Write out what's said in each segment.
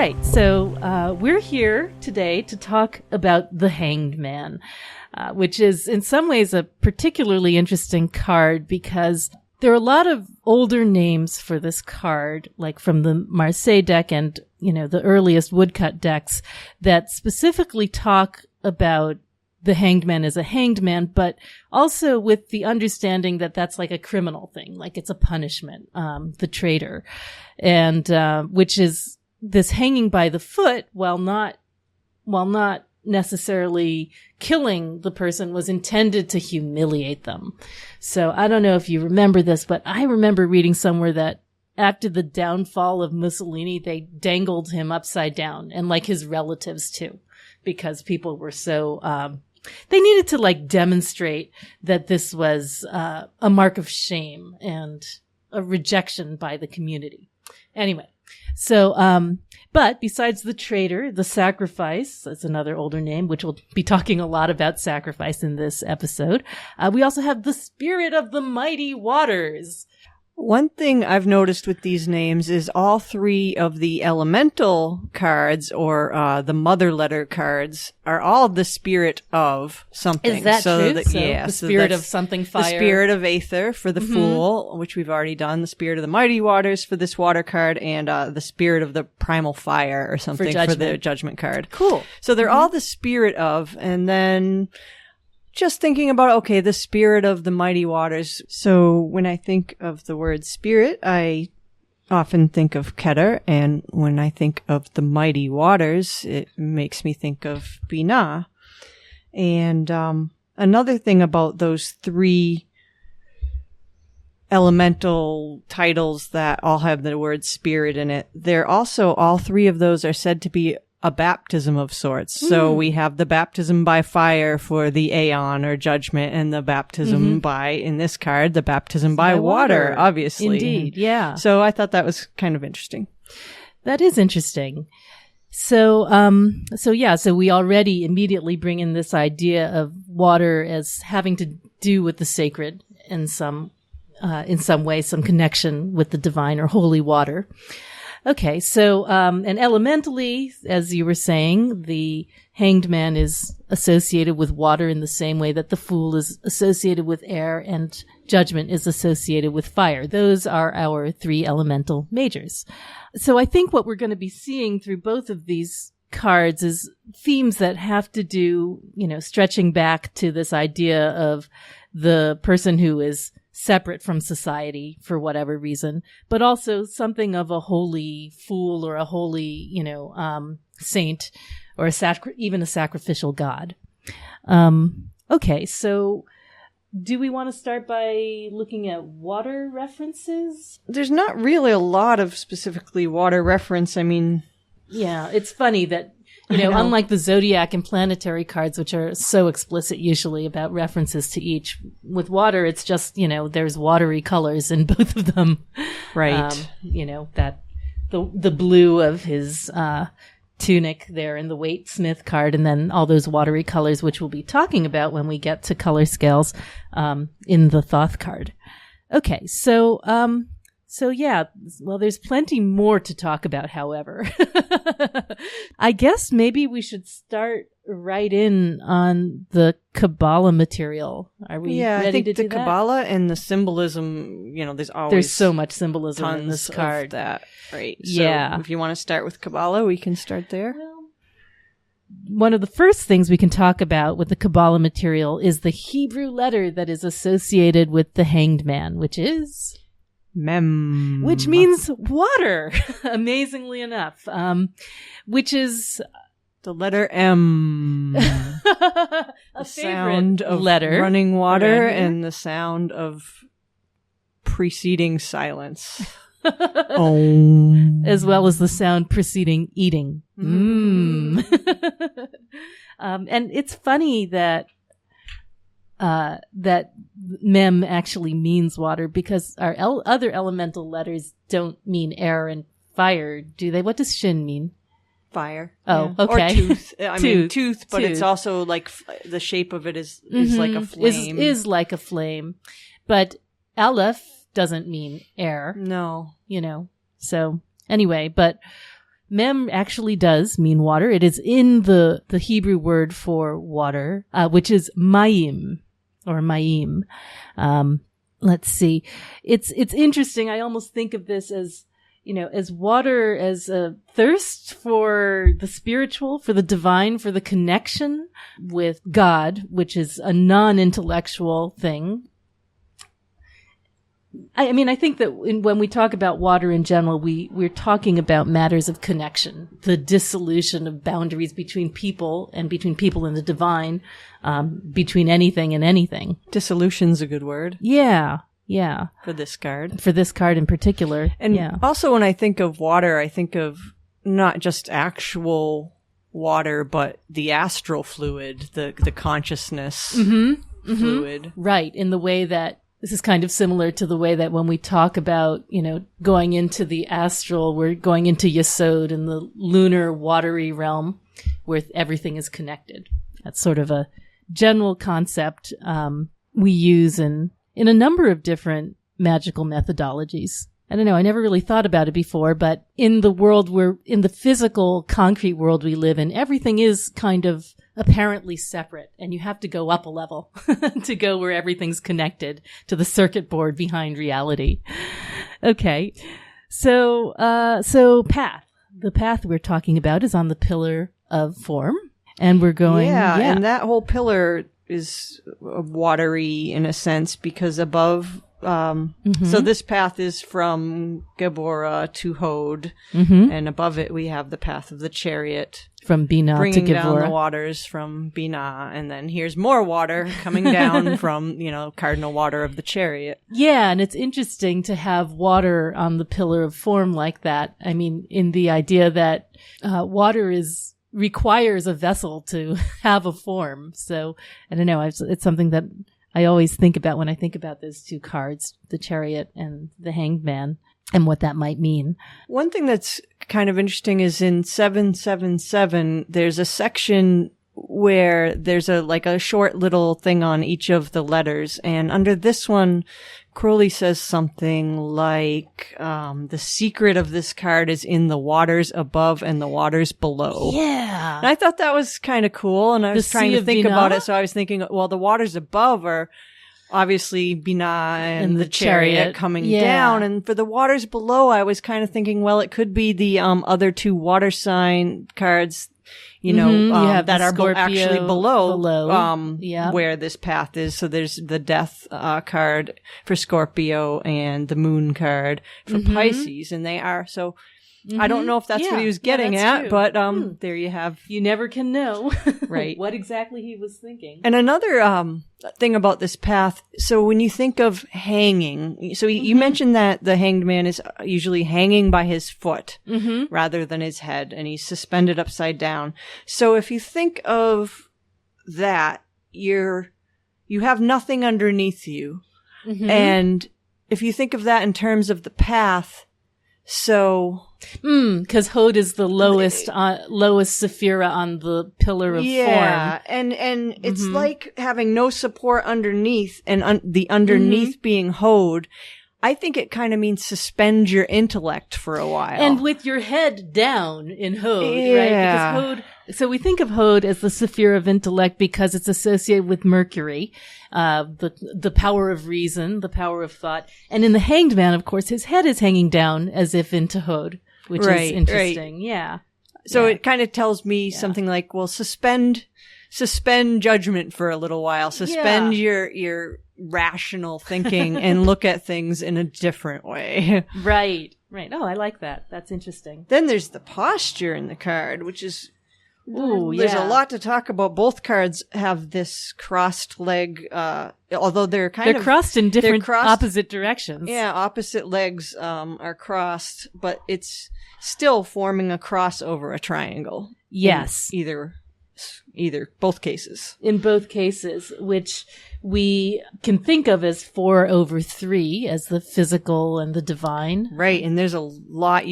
right, so we're here today to talk about the Hanged Man, which is in some ways a particularly interesting card because there are a lot of older names for this card, like from the Marseille deck and, you know, the earliest woodcut decks that specifically talk about the Hanged Man as a hanged man, but also with the understanding that that's like a criminal thing, like it's a punishment, the traitor, and which is this hanging by the foot while not necessarily killing the person was intended to humiliate them. So I don't know if you remember this, but I remember reading somewhere that after the downfall of Mussolini, they dangled him upside down, and like his relatives too, because people were so they needed to like demonstrate that this was a mark of shame and a rejection by the community. Anyway, so but besides the traitor, the sacrifice, that's another older name, which we'll be talking a lot about sacrifice in this episode. We also have the spirit of the mighty waters. One thing I've noticed with these names is all three of the elemental cards or the mother letter cards are all the spirit of something. Is that true? Yeah, the spirit of something fire. The spirit of Aether for the Fool, which we've already done. The spirit of the mighty waters for this water card, and the spirit of the primal fire or something for the judgment card. Cool. So they're all the spirit of, and then just thinking about, okay, the spirit of the mighty waters. So when I think of the word spirit, I often think of Keter. And when I think of the mighty waters, it makes me think of Binah. And another thing about those three elemental titles that all have the word spirit in it, they're also, all three of those are said to be a baptism of sorts. So we have the baptism by fire for the Aeon or judgment, and the baptism by, in this card, the baptism by water, obviously. Indeed, yeah. So I thought that was kind of interesting. That is interesting. So we already immediately bring in this idea of water as having to do with the sacred in some way, some connection with the divine or holy water. Okay, so, and elementally, as you were saying, the Hanged Man is associated with water in the same way that the Fool is associated with air and Judgment is associated with fire. Those are our three elemental majors. So I think what we're going to be seeing through both of these cards is themes that have to do, you know, stretching back to this idea of the person who is separate from society for whatever reason, but also something of a holy fool or a holy, you know, saint or even a sacrificial god. Okay, so do we want to start by looking at water references? There's not really a lot of specifically water reference. I mean, yeah, it's funny that, you know, unlike the zodiac and planetary cards, which are so explicit usually about references to each, with water, it's just, you know, there's watery colors in both of them. Right. You know, that the blue of his tunic there in the Waite-Smith card, and then all those watery colors, which we'll be talking about when we get to color scales in the Thoth card. Okay, so yeah, well, there's plenty more to talk about, however. I guess maybe we should start right in on the Kabbalah material. Are we ready to do that? The Kabbalah and the symbolism, you know, there's so much symbolism in this card. Of that, right? Yeah. So if you want to start with Kabbalah, we can start there. Well, one of the first things we can talk about with the Kabbalah material is the Hebrew letter that is associated with the Hanged Man, which is Mem. Which means water, amazingly enough. Which is the letter M. The sound of letter. Running water and the sound of preceding silence. As well as the sound preceding eating. And it's funny that that mem actually means water, because our other elemental letters don't mean air and fire, do they? What does shin mean? Fire. Oh, yeah. okay. Or tooth. I mean, tooth, but it's also like the shape of it is like a flame. Is like a flame. But aleph doesn't mean air. No. You know, so anyway, but Mem actually does mean water. It is in the Hebrew word for water, which is mayim or mayim. Let's see. It's interesting. I almost think of this as, as water, as a thirst for the spiritual, for the divine, for the connection with God, which is a non-intellectual thing. I think that when we talk about water in general, we're talking about matters of connection, the dissolution of boundaries between people and between people and the divine, between anything and anything. Dissolution's a good word. Yeah. Yeah. For this card. For this card in particular. And also when I think of water, I think of not just actual water, but the astral fluid, the consciousness fluid. Right. In the way that this is kind of similar to the way that when we talk about, going into the astral, we're going into Yesod in the lunar watery realm where everything is connected. That's sort of a general concept we use in a number of different magical methodologies. I don't know. I never really thought about it before, but in the physical, concrete world we live in, everything is kind of apparently separate, and you have to go up a level to go where everything's connected to the circuit board behind reality. Okay. So path. The path we're talking about is on the pillar of form, and we're going, and that whole pillar is watery in a sense because above, so this path is from Geborah to Hod, and above it we have the path of the chariot. From Binah to Geborah. Bringing down the waters from Binah, and then here's more water coming down from, cardinal water of the chariot. Yeah, and it's interesting to have water on the pillar of form like that. I mean, in the idea that water requires a vessel to have a form. So, I don't know, it's something that I always think about when I think about those two cards, the chariot and the hanged man, and what that might mean. One thing that's kind of interesting is in 777, there's a section where there's a short little thing on each of the letters. And under this one, Crowley says something like, the secret of this card is in the waters above and the waters below. Yeah. And I thought that was kind of cool. And I was trying to think about it. So I was thinking, well, the waters above are obviously Binah and the chariot coming down. And for the waters below, I was kind of thinking, well, it could be the other two water sign cards, that are actually below where this path is. So there's the death card for Scorpio and the moon card for Pisces. And they are, so I don't know if that's what he was getting at, true. But there you have. You never can know right. what exactly he was thinking. And another thing about this path, so when you think of hanging, so you mentioned that the hanged man is usually hanging by his foot rather than his head, and he's suspended upside down. So if you think of that, you have nothing underneath you. And if you think of that in terms of the path, so... because Hod is the lowest Sephira on the pillar of form. Yeah, and it's like having no support underneath, and the underneath being Hod. I think it kind of means suspend your intellect for a while. And with your head down in Hod, right? Because Hod, so we think of Hod as the Sephira of intellect because it's associated with Mercury, the power of reason, the power of thought. And in the hanged man, of course, his head is hanging down as if into Hod, which is interesting. Right. Yeah. So it kind of tells me something like, well, suspend judgment for a little while. Suspend your rational thinking and look at things in a different way. Right. Oh, I like that. That's interesting. Then there's the posture in the card, which is, there's a lot to talk about. Both cards have this crossed leg, although they're crossed in different opposite directions. Yeah, opposite legs are crossed, but it's still forming a cross over a triangle. Yes. Both cases. In both cases, which we can think of as 4/3 as the physical and the divine. Right. And there's a lot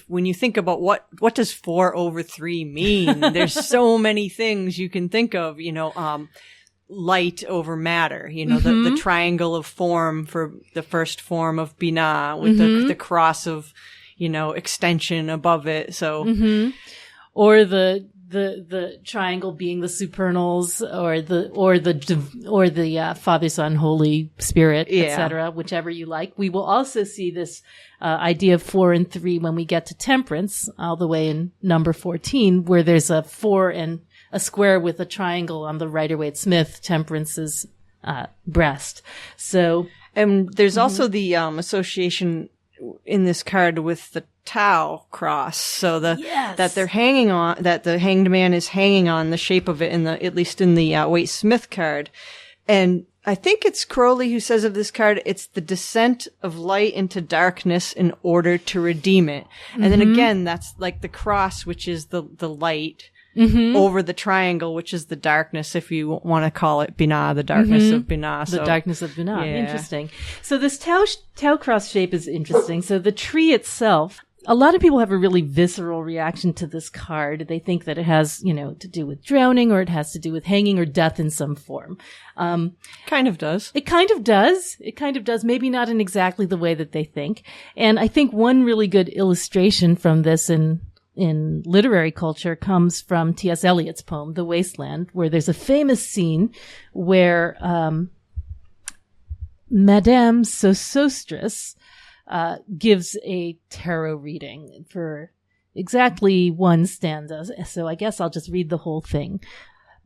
when you think about what does 4/3 mean? There's so many things you can think of, light over matter, the triangle of form for the first form of Binah with the cross of, extension above it. So, or the triangle being the supernals, or the Father, Son, Holy Spirit, etc., whichever you like. We will also see this idea of 4 and 3 when we get to temperance, all the way in number 14, where there's a 4 and a square with a triangle on the Rider-Waite-Smith temperance's breast. So, and there's also the association in this card with the Tau cross. So that they're hanging on, that the hanged man is hanging on, the shape of it at least in the Waite-Smith card. And I think it's Crowley who says of this card, it's the descent of light into darkness in order to redeem it. And then again, that's like the cross, which is the light, over the triangle, which is the darkness, if you want to call it Binah, the darkness of Binah. The darkness of Binah. Yeah. Interesting. So this Tau cross shape is interesting. So the tree itself, a lot of people have a really visceral reaction to this card. They think that it has, to do with drowning, or it has to do with hanging or death in some form. Kind of does. It kind of does. It kind of does. Maybe not in exactly the way that they think. And I think one really good illustration from this in literary culture comes from T.S. Eliot's poem, The Wasteland, where there's a famous scene where Madame Sosostris gives a tarot reading for exactly one stanza. So I guess I'll just read the whole thing.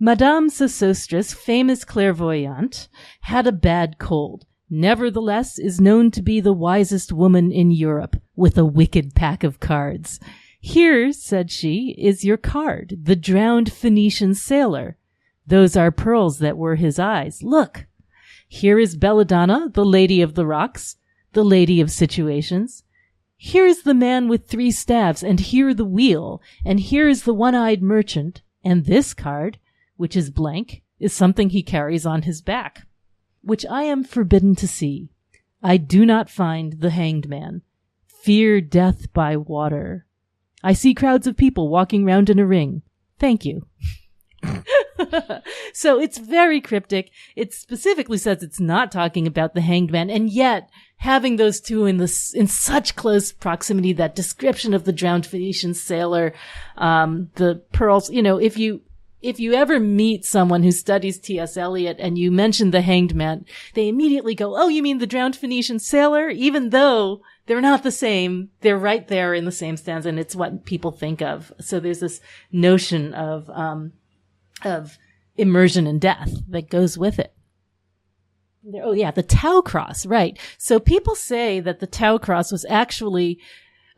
Madame Sosostris, famous clairvoyante, had a bad cold. Nevertheless, is known to be the wisest woman in Europe, with a wicked pack of cards. Here, said she, is your card, the drowned Phoenician sailor. Those are pearls that were his eyes. Look. Here is Belladonna, the lady of the rocks, the lady of situations. Here is the man with 3 staves, and here the wheel, and here is the one-eyed merchant, and this card, which is blank, is something he carries on his back, which I am forbidden to see. I do not find the hanged man. Fear death by water. I see crowds of people walking round in a ring. Thank you. So it's very cryptic. It specifically says it's not talking about the hanged man, and yet having those two in such close proximity, that description of the drowned Phoenician sailor, the pearls, if you ever meet someone who studies T.S. Eliot and you mention the hanged man, they immediately go, oh, you mean the drowned Phoenician sailor? Even though they're not the same, they're right there in the same stanza, and it's what people think of. So there's this notion of immersion in death that goes with it. Oh yeah, the Tau cross, right. So people say that the Tau cross was actually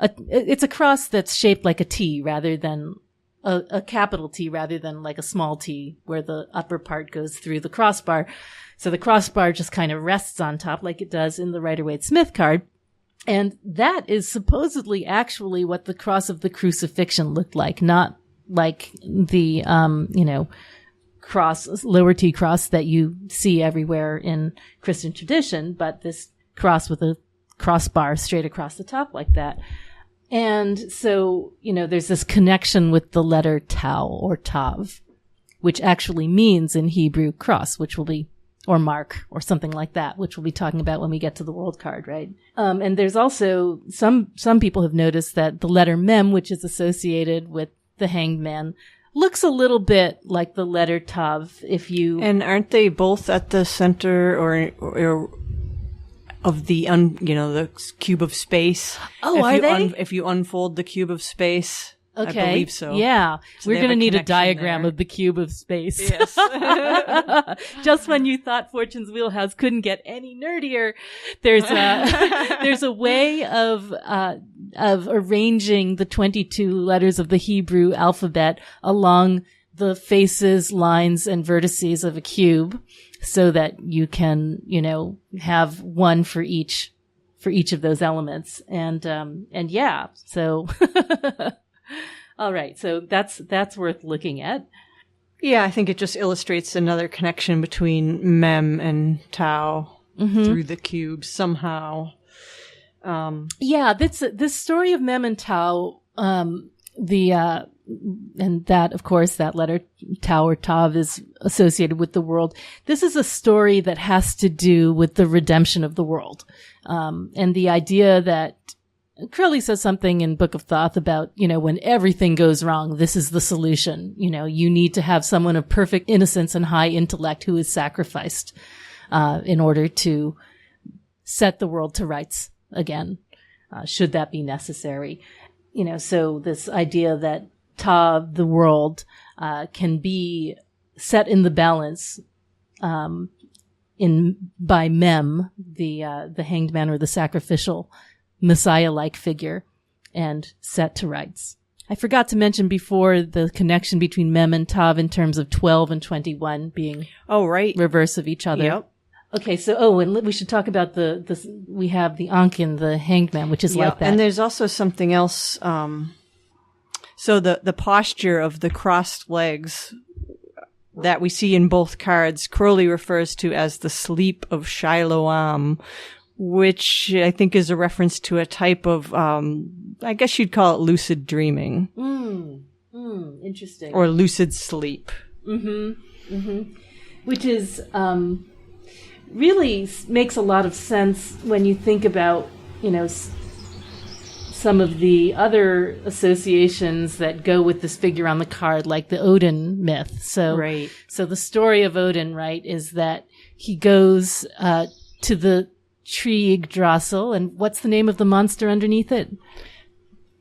it's a cross that's shaped like a T rather than a capital T, rather than like a small T where the upper part goes through the crossbar. So the crossbar just kind of rests on top like it does in the Rider-Waite-Smith card. And that is supposedly actually what the cross of the crucifixion looked like, not like the, cross, lower T cross that you see everywhere in Christian tradition, but this cross with a crossbar straight across the top like that. And so, there's this connection with the letter Tau or Tav, which actually means in Hebrew cross, which will be, or mark, or something like that, which we'll be talking about when we get to the world card, right? And there's also some people have noticed that the letter Mem, which is associated with the hanged man, looks a little bit like the letter Tav. And aren't they both at the center or of the the cube of space? Oh, are they? If you unfold the cube of space. Okay. I believe so. Yeah. So we're going to need a diagram there of the cube of space. Yes. Just when you thought Fortune's Wheelhouse couldn't get any nerdier, there's a way of arranging the 22 letters of the Hebrew alphabet along the faces, lines, and vertices of a cube so that you can, have one for each of those elements. And yeah, so all right. So that's worth looking at. Yeah, I think it just illustrates another connection between Mem and Tau through the cube somehow. Yeah, this story of Mem and Tau, and that, of course, that letter Tau or Tav is associated with the world. This is a story that has to do with the redemption of the world. And the idea that Crowley says something in Book of Thoth about, when everything goes wrong, this is the solution. You need to have someone of perfect innocence and high intellect who is sacrificed, in order to set the world to rights again, should that be necessary. So this idea that the world, can be set in the balance, by Mem, the hanged man or the sacrificial Messiah-like figure, and set to rights. I forgot to mention before the connection between Mem and Tav in terms of 12 and 21 being reverse of each other. Yep. Okay, so, and we should talk about we have the Ankin, the hanged man, which is like that. And there's also something else, so the posture of the crossed legs that we see in both cards, Crowley refers to as the sleep of Shiloam, which I think is a reference to a type of, I guess you'd call it lucid dreaming. Interesting. Or lucid sleep. Which is, really makes a lot of sense when you think about, some of the other associations that go with this figure on the card, like the Odin myth. So the story of Odin, right, is that he goes, to the tree Yggdrasil, and what's the name of the monster underneath it?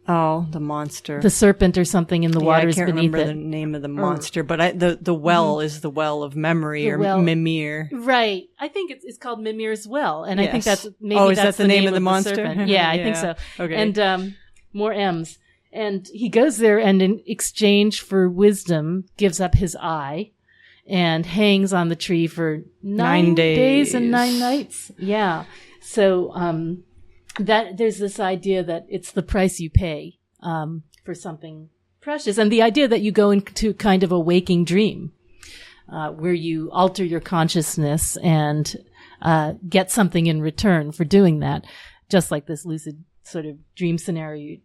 Oh, the monster. The serpent or something in the waters beneath it. I can't remember the name of the monster, but the well is the well of memory, or Mimir. Right. I think it's called Mimir's Well, and I think that's is that the name of the monster? Serpent. Yeah, I think so. Okay. And more M's. And he goes there and in exchange for wisdom gives up his eye and hangs on the tree for 9 days and 9 nights. Yeah. So, that there's this idea that it's the price you pay, for something precious. And the idea that you go into kind of a waking dream, where you alter your consciousness and, get something in return for doing that. Just like this lucid sort of dream scenario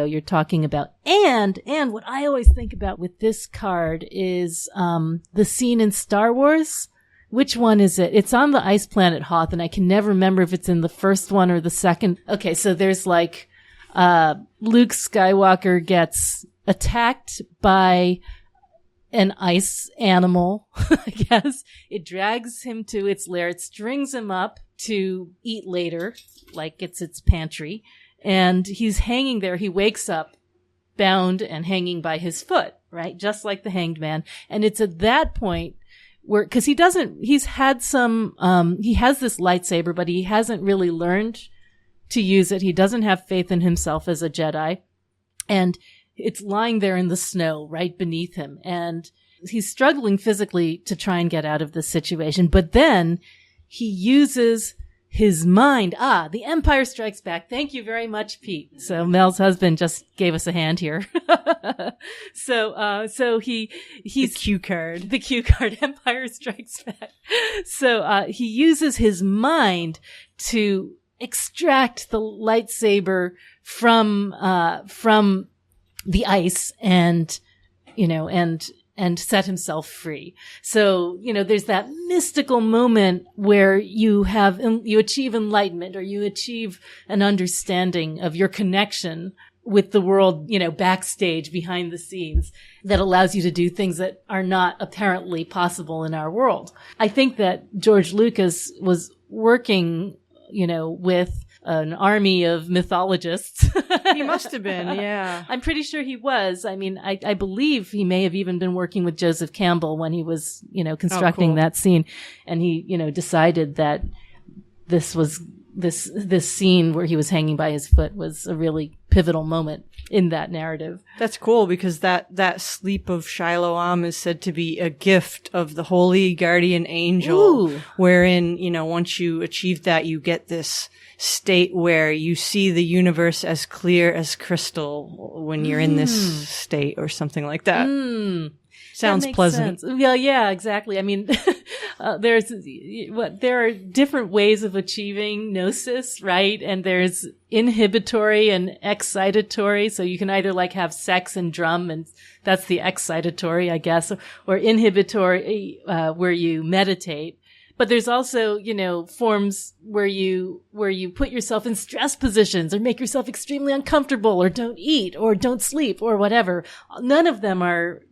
you're talking about. And what I always think about with this card is, the scene in Star Wars. Which one is it? It's on the ice planet Hoth, and I can never remember if it's in the first one or the second. Okay, so there's like, Luke Skywalker gets attacked by an ice animal, I guess. It drags him to its lair. It strings him up to eat later, like it's its pantry. And he's hanging there. He wakes up bound and hanging by his foot, right? Just like the hanged man. And it's at that point cause he has this lightsaber, but he hasn't really learned to use it. He doesn't have faith in himself as a Jedi. And it's lying there in the snow right beneath him. And he's struggling physically to try and get out of this situation. But then he uses his mind. The Empire Strikes Back. Thank you very much, Pete. So Mel's husband just gave us a hand here. So he's the cue card, Empire Strikes Back. So, he uses his mind to extract the lightsaber from the ice and set himself free. So, there's that mystical moment where you achieve enlightenment, or you achieve an understanding of your connection with the world, backstage, behind the scenes, that allows you to do things that are not apparently possible in our world. I think that George Lucas was working, with an army of mythologists. He must have been, yeah. I'm pretty sure he was. I mean, I believe he may have even been working with Joseph Campbell when he was, constructing that scene. And he, decided that this scene where he was hanging by his foot was a really pivotal moment in that narrative. That's cool, because that sleep of Shiloam is said to be a gift of the holy guardian angel. Ooh. Wherein, once you achieve that, you get this state where you see the universe as clear as crystal when you're in this state, or something like that. Sounds pleasant. Sense. Well, yeah, exactly. I mean, there are different ways of achieving gnosis, right? And there's inhibitory and excitatory. So you can either have sex and drum, and that's the excitatory, I guess, or inhibitory, where you meditate. But there's also, forms where you put yourself in stress positions or make yourself extremely uncomfortable or don't eat or don't sleep or whatever. None of them are,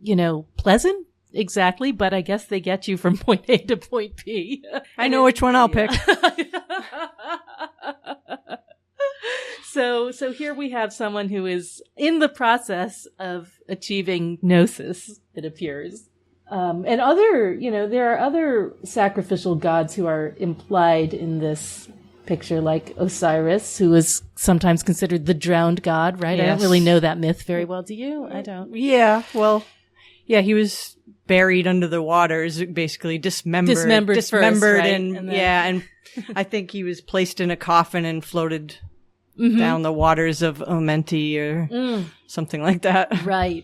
pleasant exactly, but I guess they get you from point A to point B. I know which one I'll pick. So here we have someone who is in the process of achieving gnosis, it appears. And there are other sacrificial gods who are implied in this picture, like Osiris, who is sometimes considered the drowned god, right? Yes. I don't really know that myth very well. Do you? I don't. Yeah, well, he was buried under the waters, basically dismembered first, right? and I think he was placed in a coffin and floated down the waters of Amenti or something like that. Right.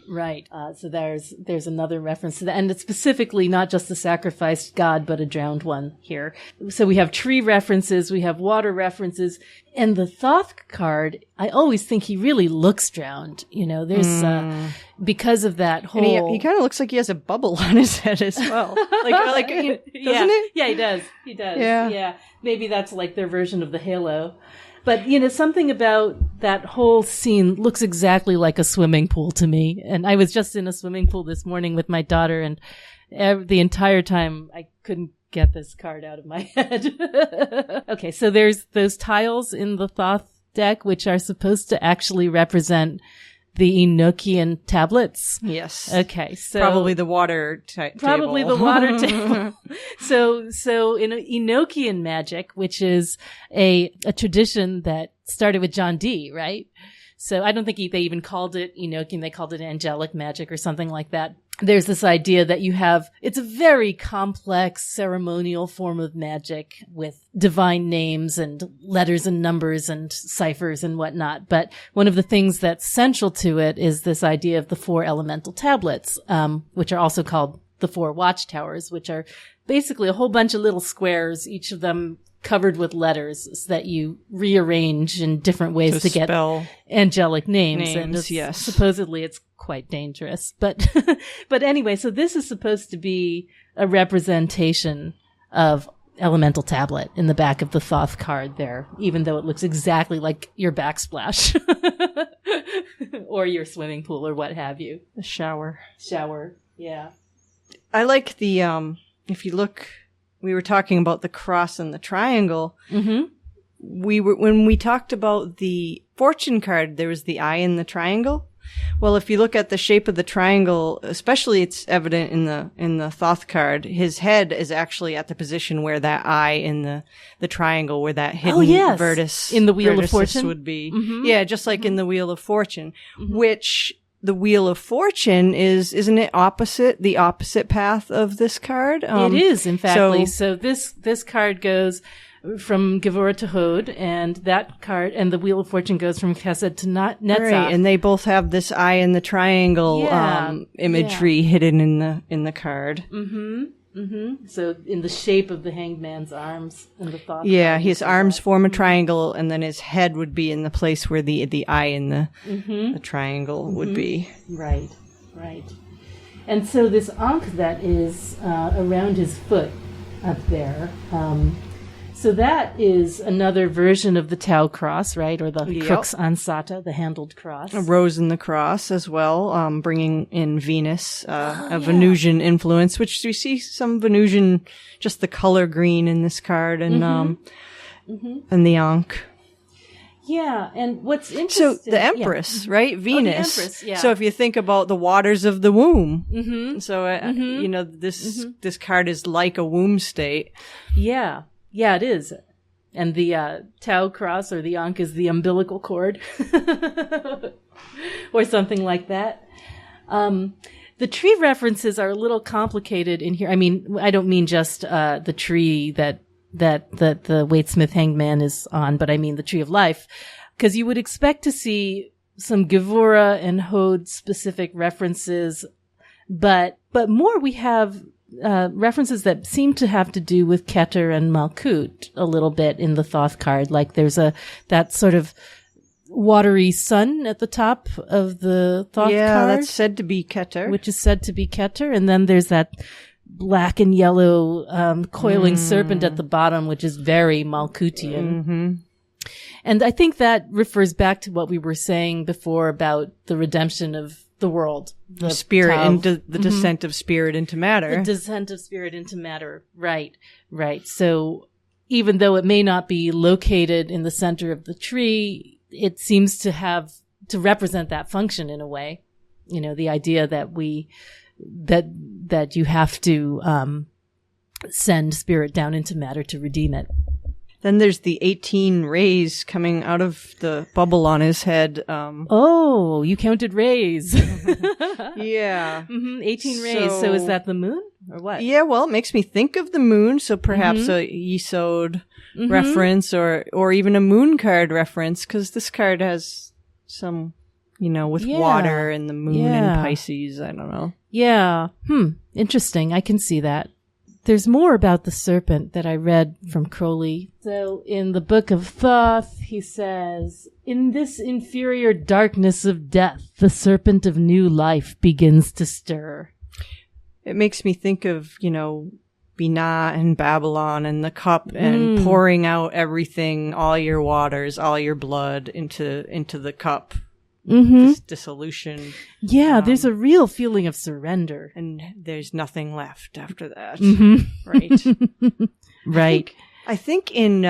So there's another reference to that. And it's specifically not just the sacrificed god, but a drowned one here. So we have tree references, we have water references, and the Thoth card, I always think he really looks drowned. There's, because of that whole... And he kind of looks like he has a bubble on his head as well. Doesn't it? Yeah, he does. Yeah. Maybe that's like their version of the halo. But, something about that whole scene looks exactly like a swimming pool to me. And I was just in a swimming pool this morning with my daughter, and the entire time I couldn't get this card out of my head. Okay, so there's those tiles in the Thoth deck, which are supposed to actually represent the Enochian tablets. Yes. Okay, so probably the water table. Probably the water table. So in Enochian magic, which is a tradition that started with John Dee, right? So I don't think they even called it Enochian. They called it angelic magic or something like that. There's this idea that it's a very complex ceremonial form of magic with divine names and letters and numbers and ciphers and whatnot. But one of the things that's central to it is this idea of the 4 elemental tablets, which are also called the 4 watchtowers, which are basically a whole bunch of little squares, each of them covered with letters that you rearrange in different ways to get angelic names. And supposedly it's quite dangerous. But anyway, so this is supposed to be a representation of elemental tablet in the back of the Thoth card there, even though it looks exactly like your backsplash or your swimming pool or what have you. The shower. Yeah. I like the, if you look, we were talking about the cross and the triangle. Mm-hmm. When we talked about the fortune card, there was the eye in the triangle. Well, if you look at the shape of the triangle, especially it's evident in the Thoth card, his head is actually at the position where that eye in the triangle, where that hidden vertus in the Wheel of Fortune would be. Mm-hmm. Yeah, just like in the Wheel of Fortune, which the Wheel of Fortune isn't it the opposite path of this card? It is, in fact. So this card goes from Gevurah to Hod, and that card and the Wheel of Fortune goes from Chesed to Netzach. Right, and they both have this eye in the triangle imagery hidden in the card. Mm-hmm. Mm-hmm. So in the shape of the hanged man's arms in the Thoth. Yeah, his arms form a triangle, and then his head would be in the place where the eye in the triangle would be. Right. And so this ankh that is around his foot up there, so that is another version of the Tau cross, right? Or the crux ansata, the handled cross. A rose in the cross as well, bringing in Venus, a Venusian influence, which we see some Venusian, just the color green in this card and the ankh. Yeah, and what's interesting... So the Empress, right? Venus. The Empress, yeah. So if you think about the waters of the womb, so, this card is like a womb state. Yeah. Yeah, it is. And the Tau cross or the ankh is the umbilical cord or something like that. The tree references are a little complicated in here. I mean, I don't mean just the tree that the Waitsmith hanged man is on, but I mean the tree of life. Because you would expect to see some Gevurah and Hod specific references, but more we have references that seem to have to do with Keter and Malkut a little bit in the Thoth card. Like there's that sort of watery sun at the top of the Thoth card. Yeah, that's said to be Keter. Which is said to be Keter. And then there's that black and yellow coiling serpent at the bottom, which is very Malkutian. Mm-hmm. And I think that refers back to what we were saying before about the redemption of the world. The spirit, Tav. and the descent of spirit into matter. The descent of spirit into matter. Right. So even though it may not be located in the center of the tree, it seems to represent that function in a way. You know, the idea that that you have to send spirit down into matter to redeem it. Then there's the 18 rays coming out of the bubble on his head. Oh, you counted rays. Yeah. 18 rays. So is that the moon or what? Yeah, well, it makes me think of the moon. So perhaps a Yesod reference or even a moon card reference, because this card has some, with water and the moon and Pisces. I don't know. Yeah. Interesting. I can see that. There's more about the serpent that I read from Crowley. So in the book of Thoth, he says, "In this inferior darkness of death, the serpent of new life begins to stir." It makes me think of, Binah and Babylon and the cup and pouring out everything, all your waters, all your blood into the cup. This dissolution. Yeah, there's a real feeling of surrender. And there's nothing left after that. Right. Right. I think in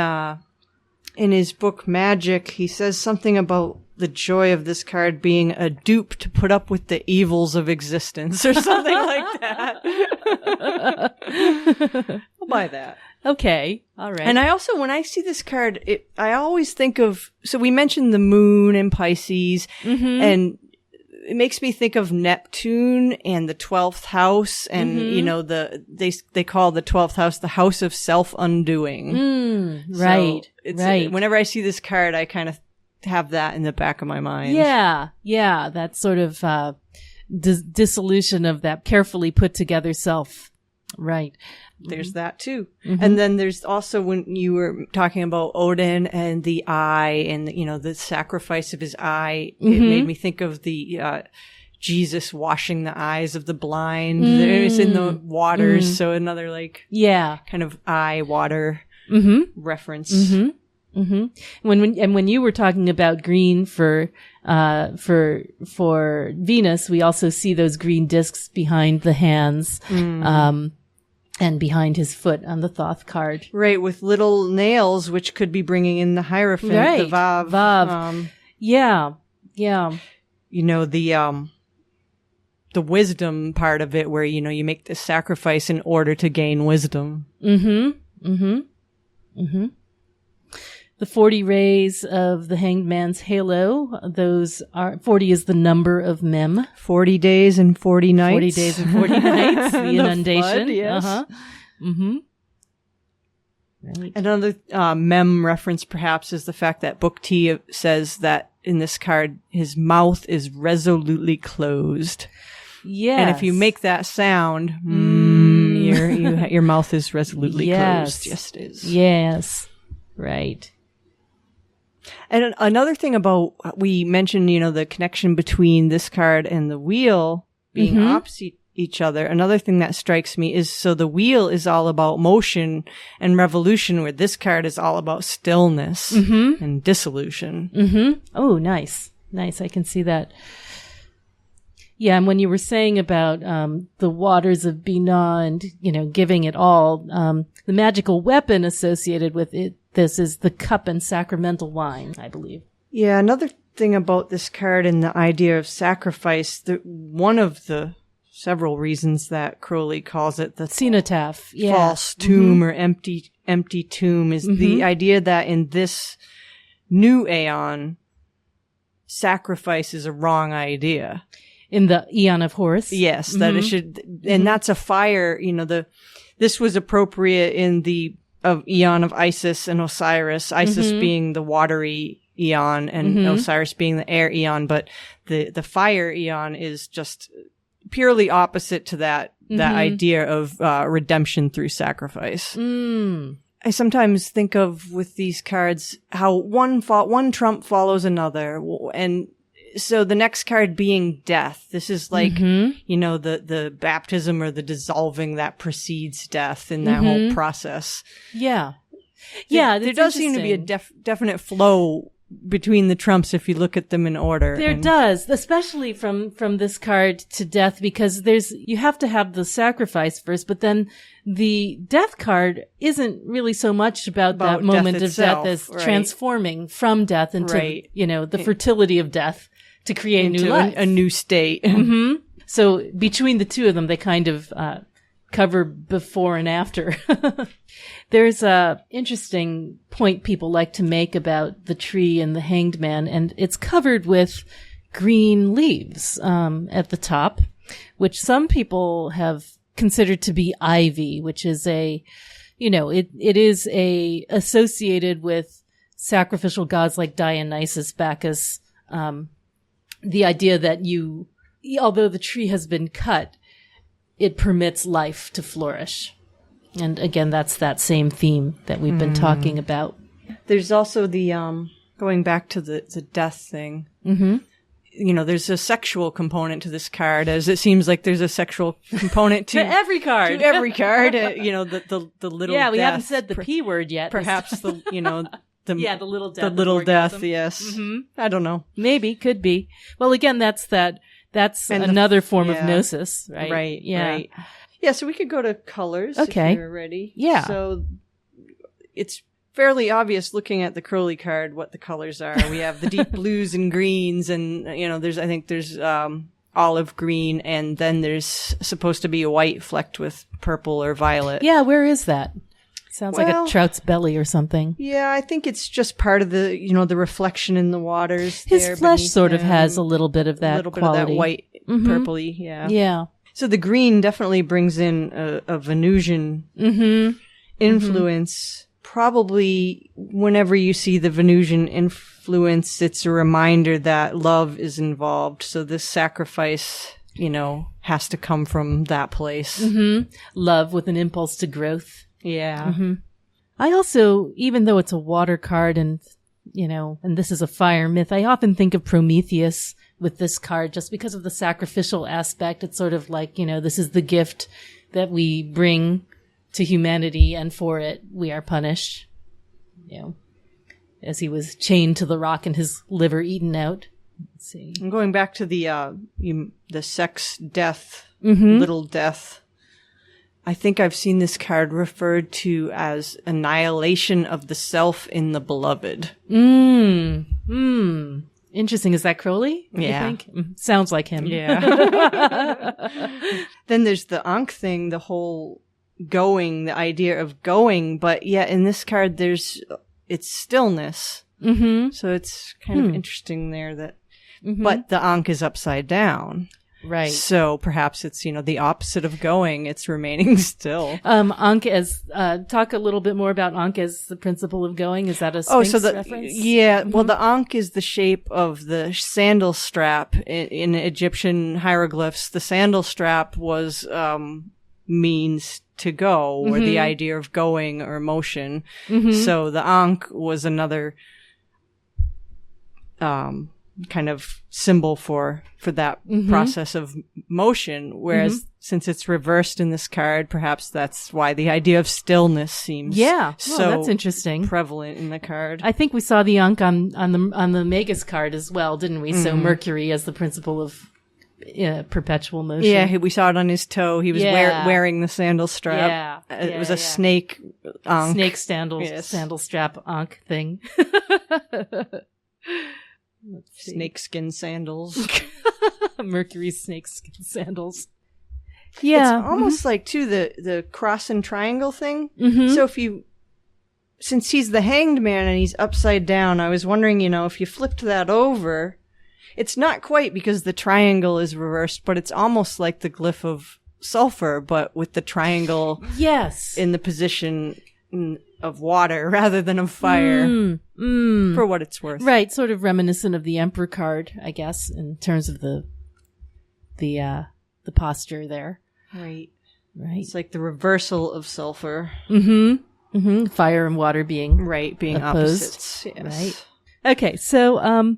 his book Magic, he says something about the joy of this card being a dupe to put up with the evils of existence or something like that. I'll buy that. Okay. All right. And I also, when I see this card, I always think of, so we mentioned the moon and Pisces, and it makes me think of Neptune and the 12th house, and, they call the 12th house the house of self-undoing. Right. So right. Whenever I see this card, I kind of have that in the back of my mind. Yeah. That sort of dissolution of that carefully put together self. Right. There's that too. And then there's also when you were talking about Odin and the eye and, the sacrifice of his eye, it made me think of the, Jesus washing the eyes of the blind. It's in the waters. So another kind of eye water reference. When you were talking about green for Venus, we also see those green discs behind the hands. And behind his foot on the Thoth card. Right, with little nails, which could be bringing in the Hierophant, the Vav. Yeah. The wisdom part of it where, you make the sacrifice in order to gain wisdom. The 40 rays of the Hanged Man's halo, those are, 40 is the number of Mem. 40 days and 40 nights. 40 days and 40 nights, the inundation. Flood, yes. Right. Another Mem reference perhaps is the fact that Book T says that in this card, his mouth is resolutely closed. Yes. And if you make that sound, your mouth is resolutely closed. Yes, it is. Yes. Right. And another thing about, we mentioned, the connection between this card and the wheel being opposite each other. Another thing that strikes me is, so the wheel is all about motion and revolution, where this card is all about stillness and dissolution. Oh, nice. Nice. I can see that. Yeah, and when you were saying about the waters of Binah and, giving it all, the magical weapon associated with it, this is the cup and sacramental wine, I believe. Yeah, another thing about this card and the idea of sacrifice, one of the several reasons that Crowley calls it the cenotaph, false tomb or empty tomb, is the idea that in this new aeon, sacrifice is a wrong idea. In the Eon of Horus? Yes, that it should, and that's a fire, this was appropriate in the Eon of Isis and Osiris, Isis being the watery Eon and Osiris being the air Eon, but the fire Eon is just purely opposite to that idea of redemption through sacrifice. I sometimes think of with these cards how one trump follows another, and So the next card being death. This is like, the baptism or the dissolving that precedes death in that whole process. Yeah. There does seem to be a definite flow between the trumps if you look at them in order. There does, especially from this card to death, because you have to have the sacrifice first, but then the death card isn't really so much about that moment of death as transforming from death into, the fertility of death to create a new life. A new state. So between the two of them, they kind of cover before and after. There's a interesting point people like to make about the tree and the hanged man, and it's covered with green leaves at the top, which some people have considered to be ivy, which is it is associated with sacrificial gods like Dionysus, Bacchus. The idea that although the tree has been cut, it permits life to flourish. And again, that's that same theme that we've been talking about. There's also the, going back to the death thing. There's a sexual component to this card, as it seems like there's a sexual component to every card. To every card. The little Yeah, we death. Haven't said the P word yet. Perhaps the little death. The little death, yes. I don't know. Maybe, could be. Well, again, that's another form of gnosis, right? Right, yeah. right. Yeah, so we could go to colors if you're ready. Yeah. So it's fairly obvious looking at the Crowley card what the colors are. We have the deep blues and greens, and there's olive green, and then there's supposed to be a white flecked with purple or violet. Yeah, where is that? Sounds like a trout's belly or something. Yeah, I think it's just part of the the reflection in the waters. His flesh sort of has a little bit of that little quality. Bit of that white, purpley. Yeah. Yeah. So the green definitely brings in a Venusian influence. Probably whenever you see the Venusian influence, it's a reminder that love is involved. So this sacrifice, has to come from that place. Love with an impulse to growth. Yeah. I also, even though it's a water card and this is a fire myth, I often think of Prometheus with this card just because of the sacrificial aspect. It's sort of like, this is the gift that we bring to humanity, and for it we are punished. As he was chained to the rock and his liver eaten out. Let's see. I'm going back to the sex death, little death. I think I've seen this card referred to as annihilation of the self in the beloved. Interesting. Is that Crowley? Yeah. You think? Sounds like him. Yeah. Then there's the Ankh thing, the whole going, the idea of going. But yeah, in this card, it's stillness. So it's kind of interesting there that, but the Ankh is upside down. Right. So perhaps it's, the opposite of going. It's remaining still. Ankh talk a little bit more about Ankh as the principle of going. Is that a Sphinx reference? Yeah. Well, the Ankh is the shape of the sandal strap in Egyptian hieroglyphs. The sandal strap was, means to go, or the idea of going or motion. So the Ankh was another, kind of symbol for that process of motion, whereas since it's reversed in this card, perhaps that's why the idea of stillness seems that's interesting, prevalent in the card. I think we saw the Ankh on the Magus card as well, didn't we? So Mercury as the principle of perpetual motion. Yeah, we saw it on his toe. He was wearing the sandal strap. Yeah, it was a snake Ankh. Snake sandal strap Ankh thing. Snakeskin sandals. Mercury's snakeskin sandals. Yeah. It's almost like, too, the cross and triangle thing. So since he's the hanged man and he's upside down, I was wondering, if you flipped that over, it's not quite because the triangle is reversed, but it's almost like the glyph of sulfur, but with the triangle in the position of water rather than of fire, for what it's worth. Right, sort of reminiscent of the Emperor card, I guess, in terms of the posture there. Right. It's like the reversal of sulfur. Fire and water being being opposed. opposites. Yes. Right. Okay, so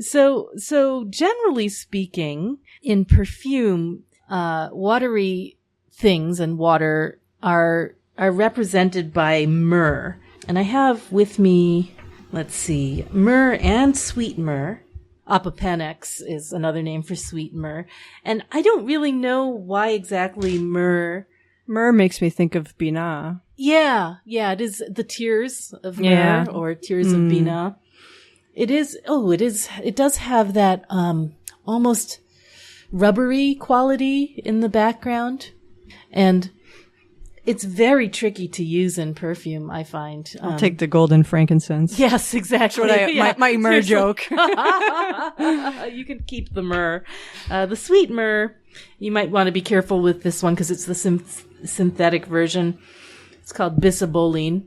So generally speaking, in perfume, watery things and water are represented by myrrh. And I have with me, let's see, myrrh and sweet myrrh. Apopenex is another name for sweet myrrh. And I don't really know why exactly myrrh. Myrrh makes me think of Binah. Yeah, it is the tears of myrrh or tears of Binah. It does have that almost rubbery quality in the background. And it's very tricky to use in perfume, I find. I'll take the golden frankincense. Yes, exactly. My myrrh joke. You can keep the myrrh. The sweet myrrh, you might want to be careful with this one because it's the synthetic version. It's called bisabolene.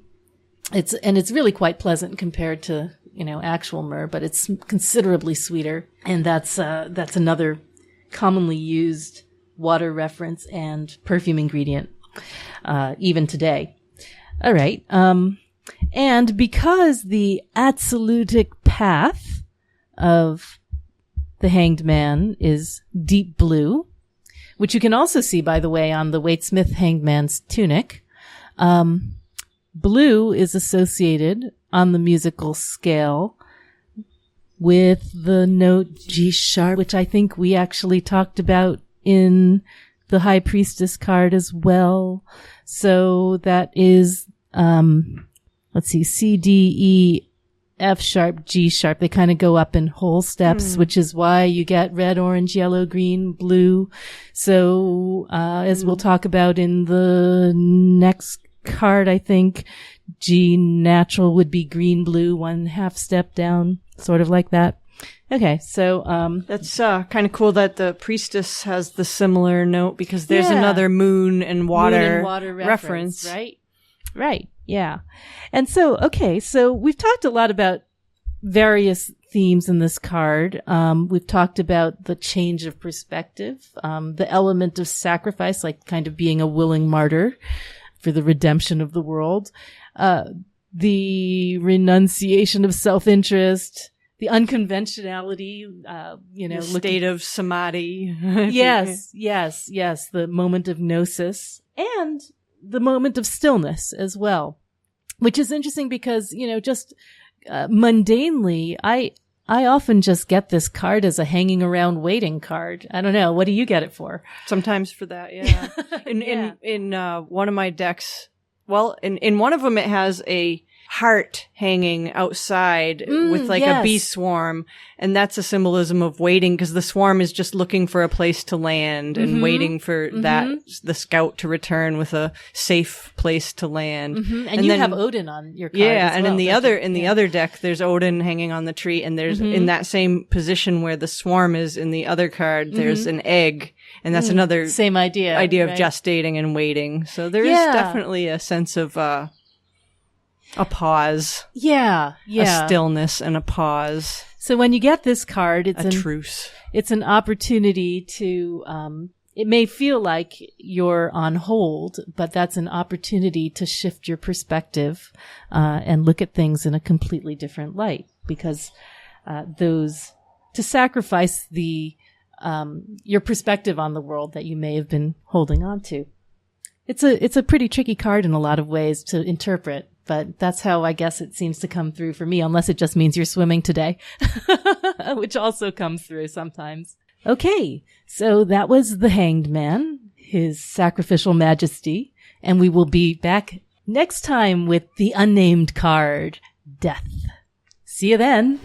It's really quite pleasant compared to, actual myrrh, but it's considerably sweeter. And that's another commonly used water reference and perfume ingredient. Even today. All right. And because the absolutic path of the Hanged Man is deep blue, which you can also see, by the way, on the Waite Smith Hanged Man's tunic, blue is associated on the musical scale with the note G sharp, which I think we actually talked about in the High Priestess card as well. So that is, let's see, C, D, E, F sharp, G sharp. They kind of go up in whole steps, which is why you get red, orange, yellow, green, blue. So, as we'll talk about in the next card, I think G natural would be green, blue, 1/2 step down, sort of like that. Okay, so that's kind of cool that the priestess has the similar note because there's another moon and water reference. Right. Yeah. And so, okay, so we've talked a lot about various themes in this card. We've talked about the change of perspective, the element of sacrifice, like kind of being a willing martyr for the redemption of the world, the renunciation of self-interest, the unconventionality, the state of samadhi. Yes. The moment of gnosis and the moment of stillness as well, which is interesting because, just mundanely, I often just get this card as a hanging around waiting card. I don't know. What do you get it for? Sometimes for that. Yeah. In one of my decks, well, in one of them, it has a heart hanging outside with a bee swarm. And that's a symbolism of waiting because the swarm is just looking for a place to land and waiting for the scout to return with a safe place to land. And you then have Odin on your card. Yeah. As and well, in the other deck, there's Odin hanging on the tree. And there's in that same position where the swarm is in the other card, there's an egg. And that's another same idea of gestating and waiting. So there is definitely a sense of, a pause. Yeah. A stillness and a pause. So when you get this card, it's a truce. It's an opportunity to, it may feel like you're on hold, but that's an opportunity to shift your perspective, and look at things in a completely different light because, to sacrifice your perspective on the world that you may have been holding on to. It's a pretty tricky card in a lot of ways to interpret. But that's how I guess it seems to come through for me, unless it just means you're swimming today, which also comes through sometimes. Okay, so that was the Hanged Man, his sacrificial majesty, and we will be back next time with the unnamed card, Death. See you then.